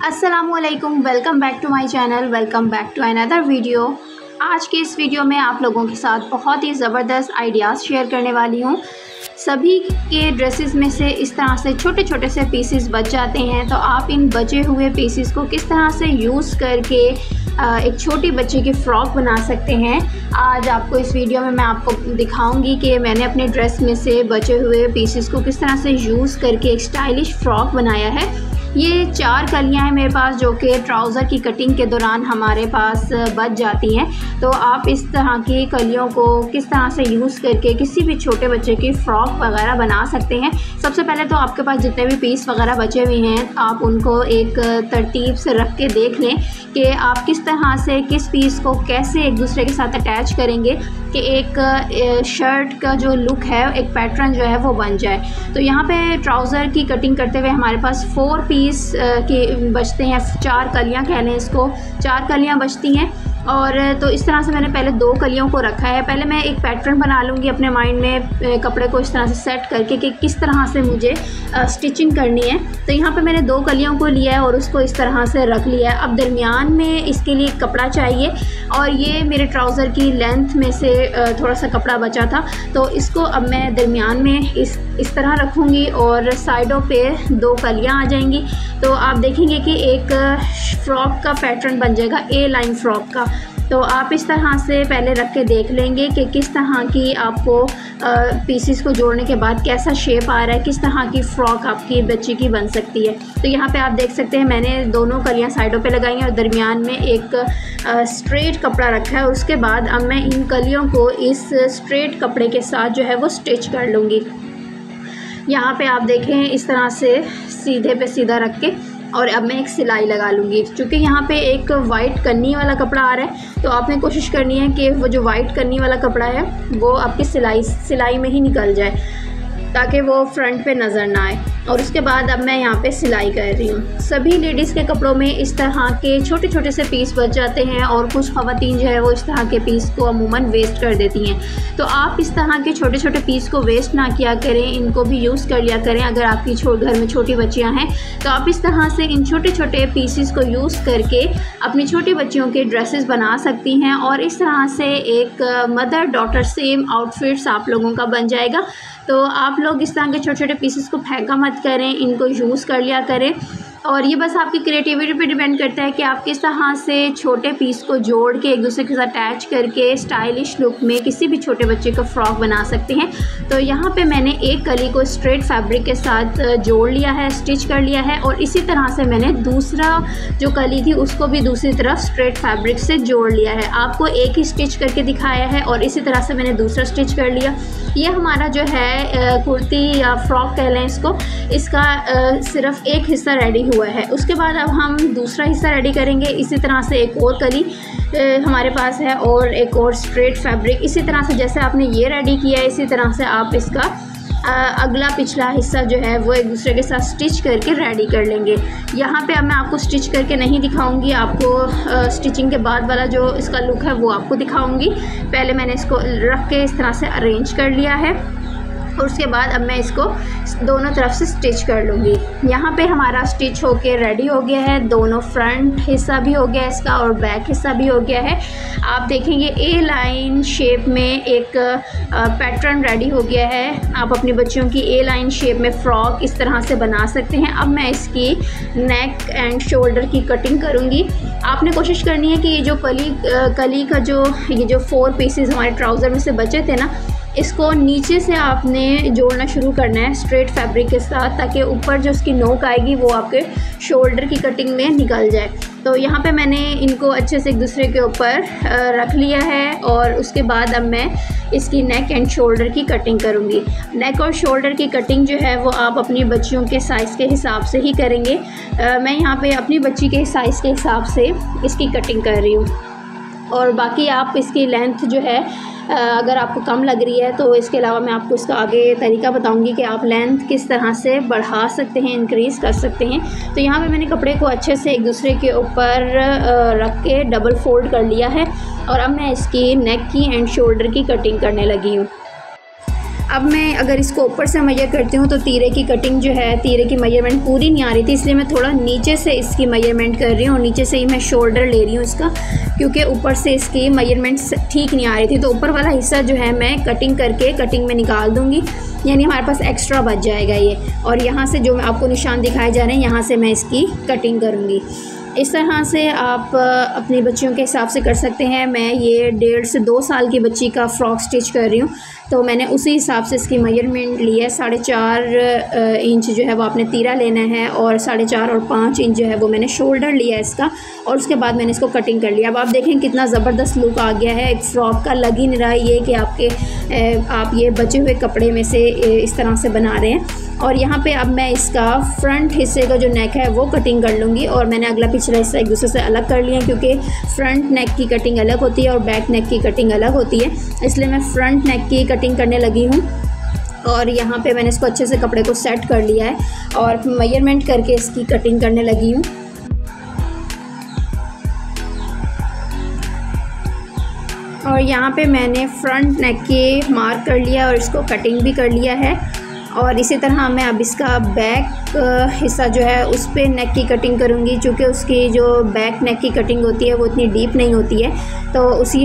अस्सलामुअलैकुम, welcome back to my channel, welcome back to another video. आज के इस वीडियो में आप लोगों के साथ बहुत ही ज़बरदस्त आइडियाज़ शेयर करने वाली हूँ। सभी के ड्रेसेस में से इस तरह से छोटे छोटे से पीसेस बच जाते हैं, तो आप इन बचे हुए पीसेस को किस तरह से यूज़ करके एक छोटी बच्ची की फ़्रॉक बना सकते हैं। आज आपको इस वीडियो में मैं आपको दिखाऊंगी कि मैंने अपने ड्रेस में से बचे हुए पीसेस को किस तरह से यूज़ करके एक स्टाइलिश फ़्रॉक बनाया है। ये 4 कलियाँ हैं मेरे पास, जो कि ट्राउज़र की कटिंग के दौरान हमारे पास बच जाती हैं। तो आप इस तरह की कलियों को किस तरह से यूज़ करके किसी भी छोटे बच्चे की फ़्रॉक वगैरह बना सकते हैं। सबसे पहले तो आपके पास जितने भी पीस वगैरह बचे हुए हैं, आप उनको एक तरतीब से रख के देख लें कि आप किस तरह से किस पीस को कैसे एक दूसरे के साथ अटैच करेंगे कि एक शर्ट का जो लुक है, एक पैटर्न जो है वो बन जाए। तो यहाँ पे ट्राउज़र की कटिंग करते हुए हमारे पास 4 पीस के बचते हैं, 4 कलियाँ कह लें इसको, 4 कलियाँ बचती हैं। और तो इस तरह से मैंने पहले 2 कलियों को रखा है। पहले मैं एक पैटर्न बना लूँगी अपने माइंड में, कपड़े को इस तरह से सेट करके कि किस तरह से मुझे स्टिचिंग करनी है। तो यहाँ पे मैंने 2 कलियों को लिया है और उसको इस तरह से रख लिया है। अब दरमियान में इसके लिए कपड़ा चाहिए, और ये मेरे ट्राउज़र की लेंथ में से थोड़ा सा कपड़ा बचा था, तो इसको अब मैं दरमियान में इस तरह रखूँगी और साइडों पे 2 कलियाँ आ जाएंगी। तो आप देखेंगे कि एक फ़्रॉक का पैटर्न बन जाएगा, ए लाइन फ़्रॉक का। तो आप इस तरह से पहले रख के देख लेंगे कि किस तरह की आपको पीसेस को जोड़ने के बाद कैसा शेप आ रहा है, किस तरह की फ़्रॉक आपकी बच्ची की बन सकती है। तो यहाँ पे आप देख सकते हैं मैंने दोनों कलियाँ साइडों पे लगाई हैं और दरमियान में एक स्ट्रेट कपड़ा रखा है। उसके बाद अब मैं इन कलियों को इस स्ट्रेट कपड़े के साथ जो है वो स्टिच कर लूँगी। यहाँ पे आप देखें इस तरह से सीधे पे सीधा रख के, और अब मैं एक सिलाई लगा लूँगी। क्योंकि यहाँ पे एक वाइट कन्नी वाला कपड़ा आ रहा है, तो आपने कोशिश करनी है कि वो जो वाइट कन्नी वाला कपड़ा है वो आपकी सिलाई में ही निकल जाए, ताकि वो फ्रंट पे नज़र ना आए। और उसके बाद अब मैं यहाँ पे सिलाई कर रही हूँ। सभी लेडीज़ के कपड़ों में इस तरह के छोटे छोटे से पीस बच जाते हैं, और कुछ ख़वातीन जो है वो इस तरह के पीस को अमूमन वेस्ट कर देती हैं। तो आप इस तरह के छोटे छोटे पीस को वेस्ट ना किया करें, इनको भी यूज़ कर लिया करें। अगर आपकी घर में छोटी बच्चियाँ हैं तो आप इस तरह से इन छोटे छोटे पीसेस को यूज़ करके अपनी छोटी बच्चियों के ड्रेसेस बना सकती हैं, और इस तरह से एक मदर डॉटर सेम आउटफिट्स आप लोगों का बन जाएगा। तो आप लोग इस तरह के छोटे छोटे पीसेस को फेंका मत करें, इनको यूज़ कर लिया करें। और ये बस आपकी क्रिएटिविटी पे डिपेंड करता है कि आप किस तरह से छोटे पीस को जोड़ के एक दूसरे के साथ अटैच करके स्टाइलिश लुक में किसी भी छोटे बच्चे का फ़्रॉक बना सकते हैं। तो यहाँ पे मैंने एक कली को स्ट्रेट फैब्रिक के साथ जोड़ लिया है, स्टिच कर लिया है, और इसी तरह से मैंने दूसरा जो कली थी उसको भी दूसरी तरफ स्ट्रेट फैब्रिक से जोड़ लिया है। आपको एक ही स्टिच करके दिखाया है और इसी तरह से मैंने दूसरा स्टिच कर लिया। ये हमारा जो है कुर्ती या फ़्रॉक कह लें इसको, इसका सिर्फ एक हिस्सा रेडी हुआ है। उसके बाद अब हम दूसरा हिस्सा रेडी करेंगे। इसी तरह से एक और कली हमारे पास है और एक और स्ट्रेट फैब्रिक। इसी तरह से जैसे आपने ये रेडी किया है, इसी तरह से आप इसका अगला पिछला हिस्सा जो है वो एक दूसरे के साथ स्टिच करके रेडी कर लेंगे। यहाँ पे अब मैं आपको स्टिच करके नहीं दिखाऊंगी, आपको स्टिचिंग के बाद वाला जो इसका लुक है वो आपको दिखाऊंगी। पहले मैंने इसको रख के इस तरह से अरेंज कर लिया है, और उसके बाद अब मैं इसको दोनों तरफ से स्टिच कर लूँगी। यहाँ पे हमारा स्टिच होके रेडी हो गया है। दोनों फ्रंट हिस्सा भी हो गया इसका और बैक हिस्सा भी हो गया है। आप देखेंगे ए लाइन शेप में एक पैटर्न रेडी हो गया है। आप अपनी बच्चियों की ए लाइन शेप में फ़्रॉक इस तरह से बना सकते हैं। अब मैं इसकी नेक एंड शोल्डर की कटिंग करूँगी। आपने कोशिश करनी है कि ये जो कली का ये जो 4 पीसेस हमारे ट्राउज़र में से बचे थे ना, इसको नीचे से आपने जोड़ना शुरू करना है स्ट्रेट फैब्रिक के साथ, ताकि ऊपर जो उसकी नोक आएगी वो आपके शोल्डर की कटिंग में निकल जाए। तो यहाँ पे मैंने इनको अच्छे से एक दूसरे के ऊपर रख लिया है, और उसके बाद अब मैं इसकी नेक एंड शोल्डर की कटिंग करूँगी। नेक और शोल्डर की कटिंग जो है वो आप अपनी बच्चियों के साइज़ के हिसाब से ही करेंगे। मैं यहाँ पे अपनी बच्ची के साइज़ के हिसाब से इसकी कटिंग कर रही हूँ। और बाकी आप इसकी लेंथ जो है अगर आपको कम लग रही है तो इसके अलावा मैं आपको इसका आगे तरीका बताऊंगी कि आप लेंथ किस तरह से बढ़ा सकते हैं, इंक्रीज़ कर सकते हैं। तो यहाँ पे मैंने कपड़े को अच्छे से एक दूसरे के ऊपर रख के डबल फोल्ड कर लिया है, और अब मैं इसकी नेक की एंड शोल्डर की कटिंग करने लगी हूँ। अब मैं अगर इसको ऊपर से मेजर करती हूँ तो तीरे की कटिंग जो है, तीरे की मेजरमेंट पूरी नहीं आ रही थी, इसलिए मैं थोड़ा नीचे से इसकी मेजरमेंट कर रही हूँ और नीचे से ही मैं शोल्डर ले रही हूँ इसका, क्योंकि ऊपर से इसकी मेजरमेंट ठीक नहीं आ रही थी। तो ऊपर वाला हिस्सा जो है मैं कटिंग करके कटिंग में निकाल दूँगी, यानी हमारे पास एक्स्ट्रा बच जाएगा ये। और यहाँ से जो आपको निशान दिखाए जा रहे हैं यहाँ से मैं इसकी कटिंग करूँगी। इस तरह से आप अपनी बच्चियों के हिसाब से कर सकते हैं। मैं ये 1.5 से 2 साल की बच्ची का फ़्रॉक स्टिच कर रही हूँ, तो मैंने उसी हिसाब से इसकी मेजरमेंट ली है। 4.5 इंच जो है वो आपने तीरा लेना है और 4.5 और 5 इंच जो है वो मैंने शोल्डर लिया है इसका, और उसके बाद मैंने इसको कटिंग कर लिया। अब आप देखें कितना ज़बरदस्त लुक आ गया है, एक फ़्रॉक का लग ही नहीं रहा है ये कि आप ये बचे हुए कपड़े में से इस तरह से बना रहे हैं। और यहाँ पे अब मैं इसका फ्रंट हिस्से का जो नेक है वो कटिंग कर लूँगी, और मैंने अगला पिछला हिस्सा एक दूसरे से अलग कर लिया है, क्योंकि फ्रंट नेक की कटिंग अलग होती है और बैक नेक की कटिंग अलग होती है, इसलिए मैं फ्रंट नेक की कटिंग करने लगी हूँ। और यहाँ पे मैंने इसको अच्छे से कपड़े को सेट कर लिया है और मेजरमेंट करके इसकी कटिंग करने लगी हूँ। और यहाँ पे मैंने फ्रंट नेक के मार्क कर लिया और इसको कटिंग भी कर लिया है। और इसी तरह मैं अब इसका बैक हिस्सा जो है उस पर नेक की कटिंग करूँगी, क्योंकि उसकी जो बैक नेक की कटिंग होती है वो इतनी डीप नहीं होती है, तो उसी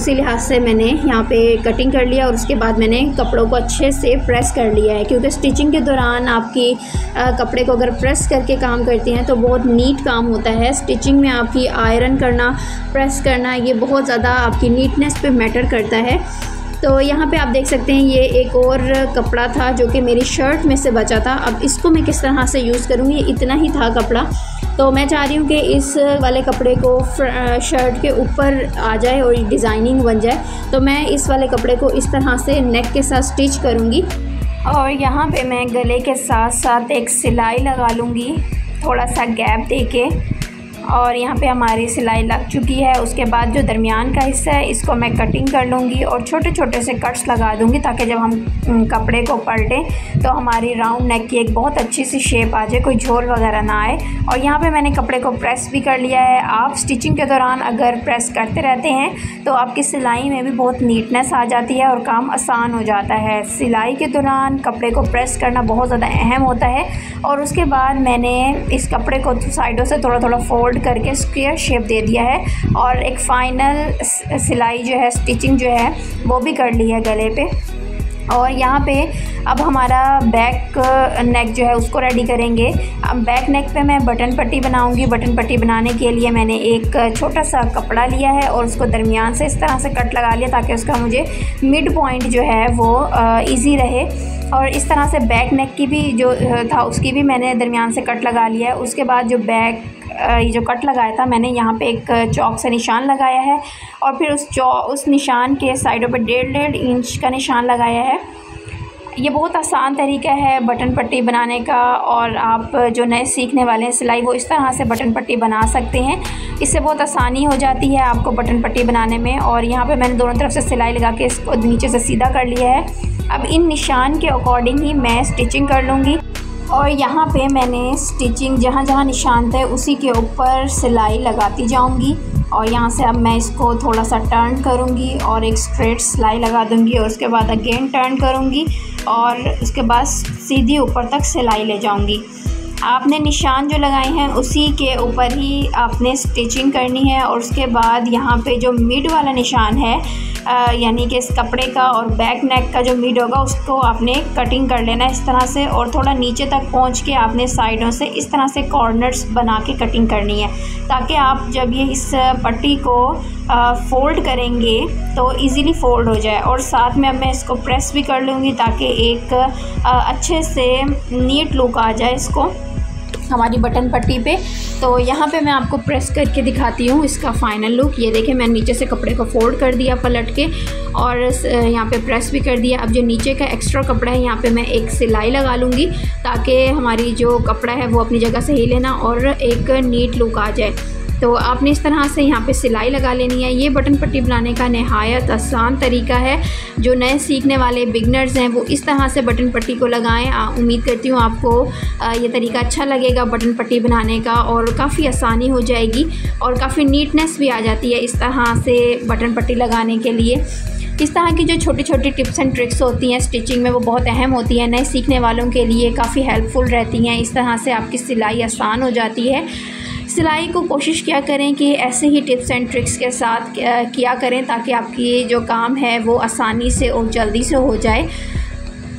लिहाज से मैंने यहाँ पे कटिंग कर लिया। और उसके बाद मैंने कपड़ों को अच्छे से प्रेस कर लिया है, क्योंकि स्टिचिंग के दौरान आपकी कपड़े को अगर प्रेस करके काम करती हैं तो बहुत नीट काम होता है। स्टिचिंग में आपकी आयरन करना, प्रेस करना, ये बहुत ज़्यादा आपकी नीटनेस पे मैटर करता है। तो यहाँ पे आप देख सकते हैं ये एक और कपड़ा था जो कि मेरी शर्ट में से बचा था। अब इसको मैं किस तरह से यूज़ करूँगी, इतना ही था कपड़ा, तो मैं चाह रही हूँ कि इस वाले कपड़े को शर्ट के ऊपर आ जाए और डिज़ाइनिंग बन जाए। तो मैं इस वाले कपड़े को इस तरह से नेक के साथ स्टिच करूँगी, और यहाँ पे मैं गले के साथ साथ एक सिलाई लगा लूँगी, थोड़ा सा गैप दे के। और यहाँ पे हमारी सिलाई लग चुकी है। उसके बाद जो दरमियान का हिस्सा है इसको मैं कटिंग कर लूँगी और छोटे छोटे से कट्स लगा दूँगी, ताकि जब हम कपड़े को पलटें तो हमारी राउंड नेक की एक बहुत अच्छी सी शेप आ जाए, कोई झोल वगैरह ना आए। और यहाँ पे मैंने कपड़े को प्रेस भी कर लिया है। आप स्टिचिंग के दौरान अगर प्रेस करते रहते हैं तो आपकी सिलाई में भी बहुत नीटनेस आ जाती है और काम आसान हो जाता है। सिलाई के दौरान कपड़े को प्रेस करना बहुत ज़्यादा अहम होता है। और उसके बाद मैंने इस कपड़े को साइडों से थोड़ा थोड़ा फोल्ड करके स्क्वायर शेप दे दिया है, और एक फ़ाइनल सिलाई जो है, स्टिचिंग जो है वो भी कर ली है गले पे। और यहाँ पे अब हमारा बैक नेक जो है उसको रेडी करेंगे। अब बैक नेक पे मैं बटन पट्टी बनाऊंगी। बटन पट्टी बनाने के लिए मैंने एक छोटा सा कपड़ा लिया है और उसको दरमियान से इस तरह से कट लगा लिया, ताकि उसका मुझे मिड पॉइंट जो है वो इजी रहे। और इस तरह से बैक नेक की भी जो था उसकी भी मैंने दरमियान से कट लगा लिया है। उसके बाद जो बैक ये जो कट लगाया था मैंने यहाँ पे एक चौक से निशान लगाया है, और फिर उस निशान के साइडों पे 1.5 इंच का निशान लगाया है। ये बहुत आसान तरीका है बटन पट्टी बनाने का, और आप जो नए सीखने वाले हैं सिलाई वो इस तरह से बटन पट्टी बना सकते हैं। इससे बहुत आसानी हो जाती है आपको बटन पट्टी बनाने में। और यहाँ पे मैंने दोनों तरफ से सिलाई लगा के इसको नीचे से सीधा कर लिया है। अब इन निशान के अकॉर्डिंग ही मैं स्टिचिंग कर लूँगी। और यहाँ पे मैंने स्टिचिंग जहाँ जहाँ निशान थे उसी के ऊपर सिलाई लगाती जाऊँगी। और यहाँ से अब मैं इसको थोड़ा सा टर्न करूँगी और एक स्ट्रेट सिलाई लगा दूँगी, और उसके बाद अगेन टर्न करूँगी और उसके बाद सीधी ऊपर तक सिलाई ले जाऊँगी। आपने निशान जो लगाए हैं उसी के ऊपर ही आपने स्टिचिंग करनी है। और उसके बाद यहाँ पे जो मिड वाला निशान है, यानी कि इस कपड़े का और बैक नेक का जो मिड होगा उसको आपने कटिंग कर लेना है इस तरह से, और थोड़ा नीचे तक पहुँच के आपने साइडों से इस तरह से कॉर्नर्स बना के कटिंग करनी है, ताकि आप जब ये इस पट्टी को फ़ोल्ड करेंगे तो इजीली फ़ोल्ड हो जाए। और साथ में अब मैं इसको प्रेस भी कर लूँगी, ताकि एक अच्छे से नीट लुक आ जाए इसको हमारी बटन पट्टी पे। तो यहाँ पे मैं आपको प्रेस करके दिखाती हूँ इसका फ़ाइनल लुक। ये देखें, मैंने नीचे से कपड़े को फोल्ड कर दिया पलट के, और यहाँ पे प्रेस भी कर दिया। अब जो नीचे का एक्स्ट्रा कपड़ा है यहाँ पे मैं एक सिलाई लगा लूँगी, ताकि हमारी जो कपड़ा है वो अपनी जगह से ही लेना और एक नीट लुक आ जाए। तो आपने इस तरह से यहाँ पे सिलाई लगा लेनी है। ये बटन पट्टी बनाने का नहायत आसान तरीका है। जो नए सीखने वाले बिगनर्स हैं वो इस तरह से बटन पट्टी को लगाएं। उम्मीद करती हूँ आपको ये तरीका अच्छा लगेगा बटन पट्टी बनाने का, और काफ़ी आसानी हो जाएगी और काफ़ी नीटनेस भी आ जाती है इस तरह से बटन पट्टी लगाने के लिए। इस तरह की जो छोटी छोटी टिप्स एंड ट्रिक्स होती हैं स्टिचिंग में वो बहुत अहम होती हैं, नए सीखने वालों के लिए काफ़ी हेल्पफुल रहती हैं। इस तरह से आपकी सिलाई आसान हो जाती है। सिलाई को कोशिश किया करें कि ऐसे ही टिप्स एंड ट्रिक्स के साथ किया करें ताकि आपकी जो काम है वो आसानी से और जल्दी से हो जाए।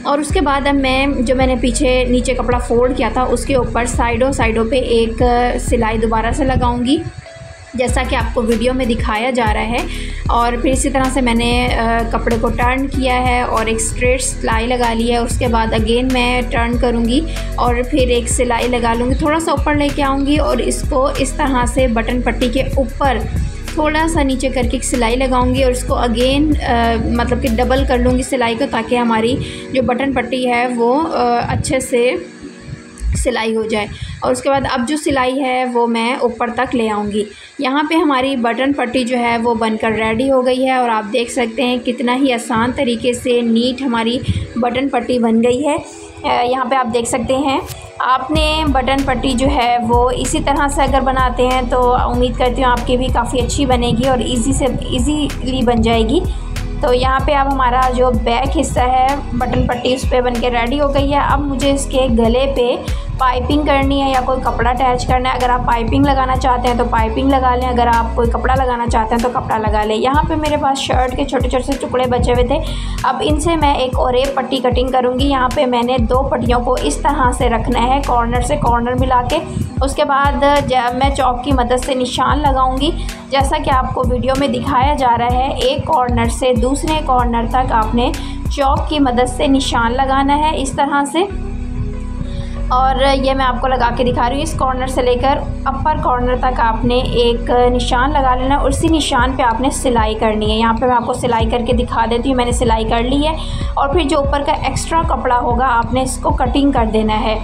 और उसके बाद अब मैंने पीछे नीचे कपड़ा फोल्ड किया था उसके ऊपर साइडों पे एक सिलाई दोबारा से लगाऊंगी, जैसा कि आपको वीडियो में दिखाया जा रहा है। और फिर इसी तरह से मैंने कपड़े को टर्न किया है और एक स्ट्रेट सिलाई लगा ली है। उसके बाद अगेन मैं टर्न करूँगी और फिर एक सिलाई लगा लूँगी, थोड़ा सा ऊपर लेके आऊँगी और इसको इस तरह से बटन पट्टी के ऊपर थोड़ा सा नीचे करके एक सिलाई लगाऊंगी और इसको अगेन मतलब कि डबल कर लूँगी सिलाई को, ताकि हमारी जो बटन पट्टी है वो अच्छे से सिलाई हो जाए। और उसके बाद अब जो सिलाई है वो मैं ऊपर तक ले आऊँगी। यहाँ पे हमारी बटन पट्टी जो है वो बनकर रेडी हो गई है और आप देख सकते हैं कितना ही आसान तरीके से नीट हमारी बटन पट्टी बन गई है। यहाँ पे आप देख सकते हैं। आपने बटन पट्टी जो है वो इसी तरह से अगर बनाते हैं तो उम्मीद करती हूँ आपकी भी काफ़ी अच्छी बनेगी और ईज़ीली बन जाएगी। तो यहाँ पे अब हमारा जो बैक हिस्सा है बटन पट्टी उस पर बन के रेडी हो गई है। अब मुझे इसके गले पे पाइपिंग करनी है या कोई कपड़ा अटैच करना है। अगर आप पाइपिंग लगाना चाहते हैं तो पाइपिंग लगा लें, अगर आप कोई कपड़ा लगाना चाहते हैं तो कपड़ा लगा लें। यहाँ पे मेरे पास शर्ट के छोटे छोटे से टुकड़े बचे हुए थे। अब इनसे मैं एक और एक पट्टी कटिंग करूँगी। यहाँ पे मैंने 2 पट्टियों को इस तरह से रखना है, कॉर्नर से कॉर्नर मिला के। उसके बाद मैं चॉक की मदद से निशान लगाऊँगी, जैसा कि आपको वीडियो में दिखाया जा रहा है। एक कॉर्नर से दूसरे कॉर्नर तक आपने चॉक की मदद से निशान लगाना है इस तरह से। और ये मैं आपको लगा के दिखा रही हूँ। इस कॉर्नर से लेकर अपर कॉर्नर तक आपने एक निशान लगा लेना है और उसी निशान पे आपने सिलाई करनी है। यहाँ पे मैं आपको सिलाई करके दिखा देती हूँ। मैंने सिलाई कर ली है और फिर जो ऊपर का एक्स्ट्रा कपड़ा होगा आपने इसको कटिंग कर देना है।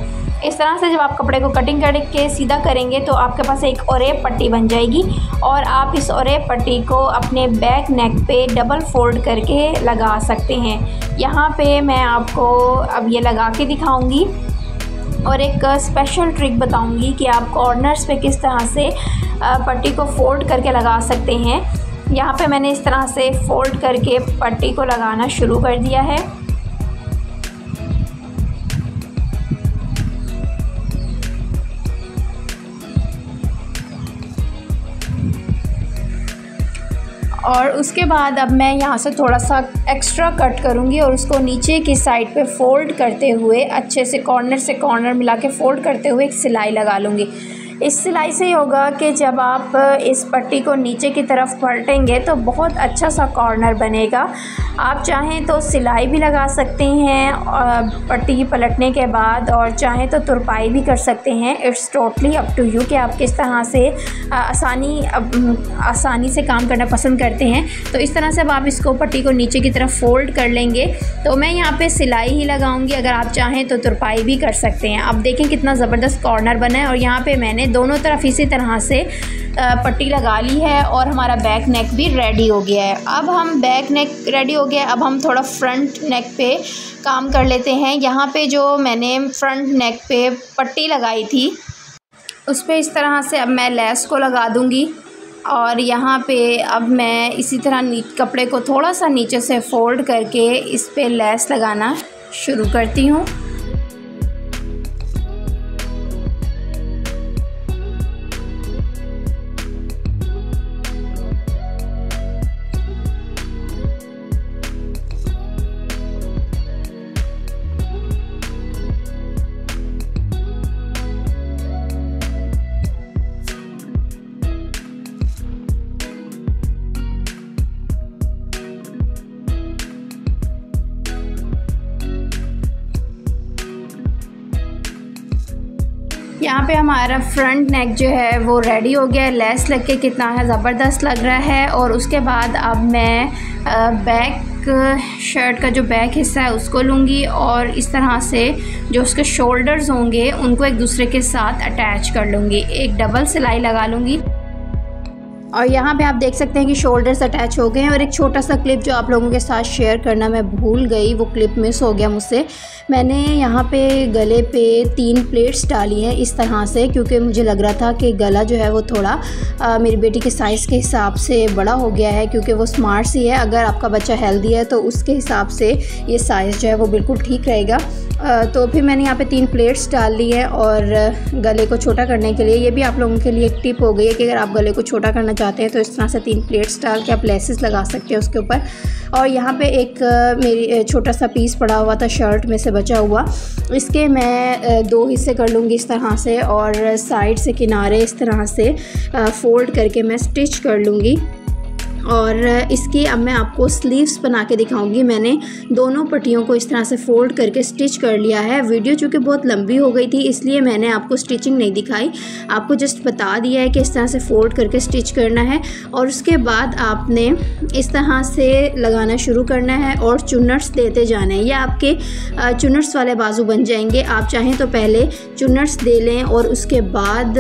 इस तरह से जब आप कपड़े को कटिंग करके सीधा करेंगे तो आपके पास एक ओरेप पट्टी बन जाएगी और आप इस ओरेप पट्टी को अपने बैक नेक पे डबल फोल्ड करके लगा सकते हैं। यहाँ पे मैं आपको अब ये लगा के दिखाऊंगी और एक स्पेशल ट्रिक बताऊंगी कि आप कॉर्नर्स पे किस तरह से पट्टी को फोल्ड करके लगा सकते हैं। यहाँ पे मैंने इस तरह से फोल्ड करके पट्टी को लगाना शुरू कर दिया है। और उसके बाद अब मैं यहाँ से थोड़ा सा एक्स्ट्रा कट करूँगी और उसको नीचे की साइड पे फोल्ड करते हुए अच्छे से कॉर्नर मिला के फोल्ड करते हुए एक सिलाई लगा लूँगी। इस सिलाई से ही होगा कि जब आप इस पट्टी को नीचे की तरफ पलटेंगे तो बहुत अच्छा सा कॉर्नर बनेगा। आप चाहें तो सिलाई भी लगा सकते हैं पट्टी पलटने के बाद और चाहें तो तुरपाई भी कर सकते हैं। It's totally up to you कि आप किस तरह से आसानी से काम करना पसंद करते हैं। तो इस तरह से अब आप इसको पट्टी को नीचे की तरफ फोल्ड कर लेंगे। तो मैं यहाँ पे सिलाई ही लगाऊंगी, अगर आप चाहें तो तुरपाई भी कर सकते हैं। अब देखें कितना ज़बरदस्त कॉर्नर बना है और यहाँ पे मैंने दोनों तरफ इसी तरह से पट्टी लगा ली है और हमारा बैक नेक भी रेडी हो गया है। अब हम बैक नेक रेडी हो गया, अब हम थोड़ा फ्रंट नेक पे काम कर लेते हैं। यहाँ पे जो मैंने फ्रंट नेक पे पट्टी लगाई थी उस पर इस तरह से अब मैं लेस को लगा दूँगी और यहाँ पे अब मैं इसी तरह कपड़े को थोड़ा सा नीचे से फोल्ड करके इस पर लेस लगाना शुरू करती हूँ। यहाँ पे हमारा फ्रंट नेक जो है वो रेडी हो गया है। लेस लग के कितना है ज़बरदस्त लग रहा है। और उसके बाद अब मैं बैक शर्ट का जो बैक हिस्सा है उसको लूँगी और इस तरह से जो उसके शोल्डर्स होंगे उनको एक दूसरे के साथ अटैच कर लूँगी। एक डबल सिलाई लगा लूँगी। और यहाँ पे आप देख सकते हैं कि शोल्डर्स अटैच हो गए हैं। और एक छोटा सा क्लिप जो आप लोगों के साथ शेयर करना मैं भूल गई, वो क्लिप मिस हो गया मुझसे। मैंने यहाँ पे गले पे 3 प्लेट्स डाली हैं इस तरह से, क्योंकि मुझे लग रहा था कि गला जो है वो थोड़ा मेरी बेटी के साइज़ के हिसाब से बड़ा हो गया है, क्योंकि वो स्मार्ट सी है। अगर आपका बच्चा हेल्दी है तो उसके हिसाब से ये साइज़ जो है वो बिल्कुल ठीक रहेगा। तो फिर मैंने यहाँ पे 3 प्लेट्स डाल ली है। और गले को छोटा करने के लिए ये भी आप लोगों के लिए एक टिप हो गई है कि अगर आप गले को छोटा करना चाहते हैं तो इस तरह से 3 प्लेट्स डाल के आप लेसेस लगा सकते हैं उसके ऊपर। और यहाँ पे एक मेरी छोटा सा पीस पड़ा हुआ था शर्ट में से बचा हुआ, इसके मैं 2 हिस्से कर लूँगी इस तरह से, और साइड से किनारे इस तरह से फोल्ड करके मैं स्टिच कर लूँगी। और इसकी अब मैं आपको स्लीव्स बना के दिखाऊंगी। मैंने दोनों पट्टियों को इस तरह से फोल्ड करके स्टिच कर लिया है। वीडियो चूँकि बहुत लंबी हो गई थी इसलिए मैंने आपको स्टिचिंग नहीं दिखाई, आपको जस्ट बता दिया है कि इस तरह से फोल्ड करके स्टिच करना है। और उसके बाद आपने इस तरह से लगाना शुरू करना है और चुन्नट्स देते जाना है। ये आपके चुन्नट्स वाले बाजू बन जाएंगे। आप चाहें तो पहले चुन्नट्स दे लें और उसके बाद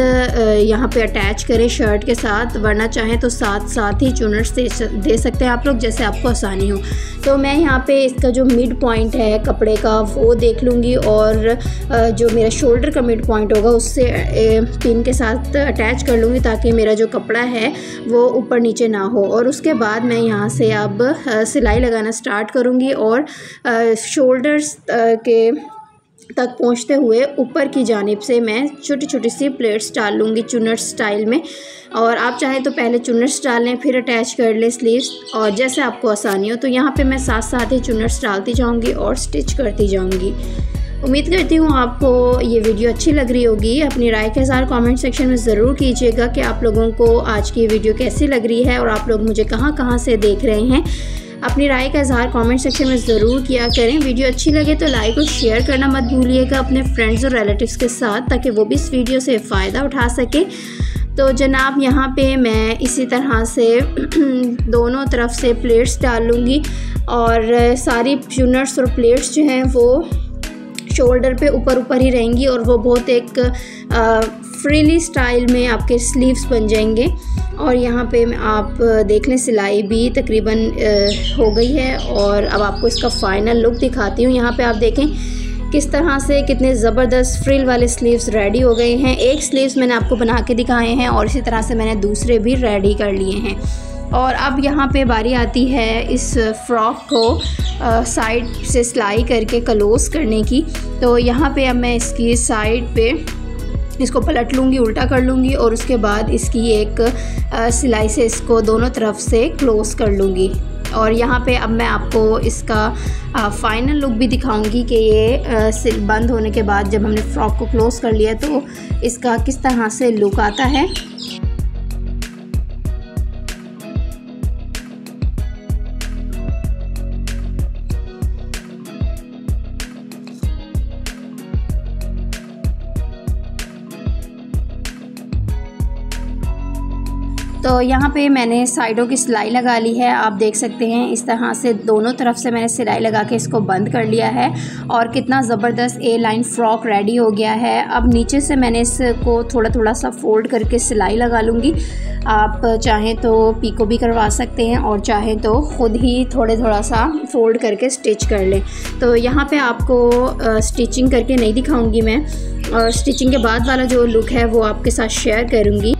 यहाँ पे अटैच करें शर्ट के साथ, वरना चाहें तो साथ साथ ही चुन्नट्स दे सकते हैं आप लोग, जैसे आपको आसानी हो। तो मैं यहाँ पे इसका जो मिड पॉइंट है कपड़े का वो देख लूँगी, और जो मेरा शोल्डर का मिड पॉइंट होगा उससे पिन के साथ अटैच कर लूँगी, ताकि मेरा जो कपड़ा है वो ऊपर नीचे ना हो। और उसके बाद मैं यहाँ से अब सिलाई लगाना स्टार्ट करूँगी और शोल्डर्स के तक पहुँचते हुए ऊपर की जानिब से मैं छोटी छोटी सी प्लेट्स डाल लूँगी चुन्नट स्टाइल में। और आप चाहें तो पहले चुन्नट्स डाल लें फिर अटैच कर लें स्लीव्स, और जैसे आपको आसानी हो। तो यहाँ पे मैं साथ साथ ही चुन्नट्स डालती जाऊँगी और स्टिच करती जाऊँगी। उम्मीद करती हूँ आपको ये वीडियो अच्छी लग रही होगी। अपनी राय के साथ कमेंट सेक्शन में ज़रूर कीजिएगा कि आप लोगों को आज की ये वीडियो कैसी लग रही है और आप लोग मुझे कहाँ से देख रहे हैं। अपनी राय का इज़हार कमेंट सेक्शन में ज़रूर किया करें। वीडियो अच्छी लगे तो लाइक और शेयर करना मत भूलिएगा अपने फ्रेंड्स और रिलेटिव्स के साथ, ताकि वो भी इस वीडियो से फ़ायदा उठा सके। तो जनाब यहाँ पे मैं इसी तरह से दोनों तरफ से प्लेट्स डाल लूँगी, और सारी चुन्नट्स और प्लेट्स जो हैं वो शोल्डर पे ऊपर ही रहेंगी, और वो बहुत एक फ्रीली स्टाइल में आपके स्लीव्स बन जाएंगे। और यहाँ पे आप देख लें सिलाई भी तकरीबन हो गई है, और अब आपको इसका फ़ाइनल लुक दिखाती हूँ। यहाँ पे आप देखें किस तरह से कितने ज़बरदस्त फ्रिल वाले स्लीव्स रेडी हो गए हैं। एक स्लीव्स मैंने आपको बना के दिखाए हैं और इसी तरह से मैंने दूसरे भी रेडी कर लिए हैं। और अब यहाँ पे बारी आती है इस फ्रॉक को साइड से सिलाई करके क्लोज़ करने की। तो यहाँ पे अब मैं इसकी साइड पे इसको पलट लूँगी, उल्टा कर लूँगी, और उसके बाद इसकी एक सिलाई से इसको दोनों तरफ से क्लोज़ कर लूँगी। और यहाँ पे अब मैं आपको इसका फ़ाइनल लुक भी दिखाऊंगी कि ये सिल बंद होने के बाद जब हमने फ्रॉक को क्लोज़ कर लिया तो इसका किस तरह से लुक आता है। तो यहाँ पे मैंने साइडों की सिलाई लगा ली है। आप देख सकते हैं इस तरह से दोनों तरफ से मैंने सिलाई लगा के इसको बंद कर लिया है, और कितना ज़बरदस्त ए लाइन फ्रॉक रेडी हो गया है। अब नीचे से मैंने इसको थोड़ा सा फोल्ड करके सिलाई लगा लूँगी। आप चाहें तो पीको भी करवा सकते हैं, और चाहें तो ख़ुद ही थोड़ा सा फोल्ड करके स्टिच कर लें। तो यहाँ पे आपको स्टिचिंग करके नहीं दिखाऊंगी मैं, और स्टिचिंग के बाद वाला जो लुक है वो आपके साथ शेयर करूँगी।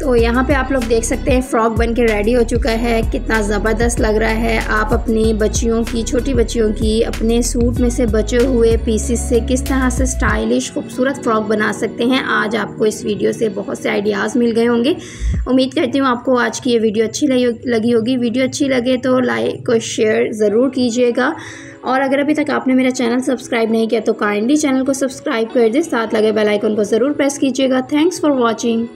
तो यहाँ पे आप लोग देख सकते हैं फ़्रॉक बन के रेडी हो चुका है। कितना ज़बरदस्त लग रहा है। आप अपनी बच्चियों की, छोटी बच्चियों की अपने सूट में से बचे हुए पीसेस से किस तरह से स्टाइलिश खूबसूरत फ़्रॉक बना सकते हैं। आज आपको इस वीडियो से बहुत से आइडियाज़ मिल गए होंगे। उम्मीद करती हूँ आपको आज की ये वीडियो अच्छी लगी होगी। वीडियो अच्छी लगे तो लाइक और शेयर ज़रूर कीजिएगा, और अगर अभी तक आपने मेरा चैनल सब्सक्राइब नहीं किया तो काइंडली चैनल को सब्सक्राइब कर दें, साथ लगे बेल आइकन को ज़रूर प्रेस कीजिएगा। Thanks for watching.